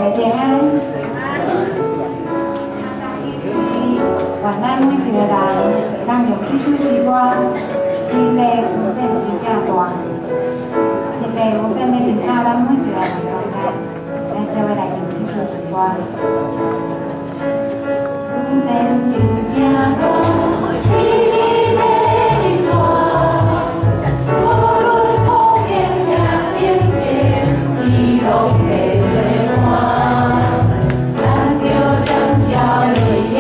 家平安。愿咱每一个人会当用这首诗歌，天地有变真正大，天地有变的领导咱每一个人的状态，咱就会来用这首诗歌。有变真正大，天地在转，无论风平也平静，地拢会做满，咱就相笑伊的。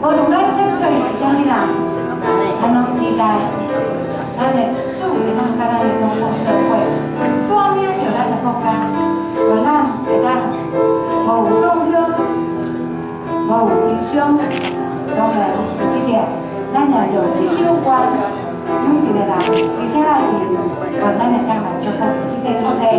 我的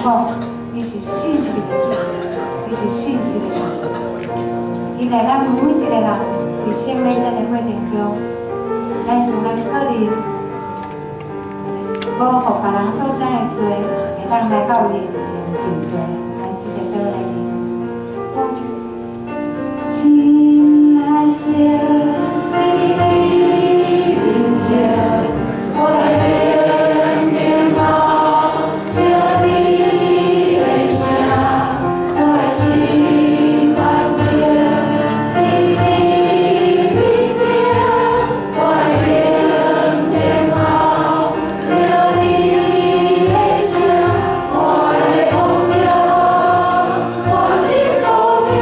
讲，伊是信实的主，伊是信实的上帝。伊来咱每一个人伫生命这个过程中，咱从咱个人无互别人所知的罪，会当来到伊面前认罪，来一个倒来哩。亲爱的，你面前，我愿面貌着你的像，我的心看见你面前，我愿面貌着你的像，我的梦想，我心所想。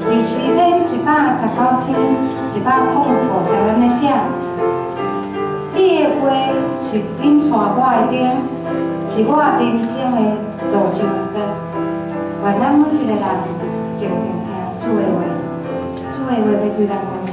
伫诗篇119篇105安尼写，你的话是引带我的顶，是我人生的路上的光。愿咱每一个人静静听主的话，主的话要对咱讲啥？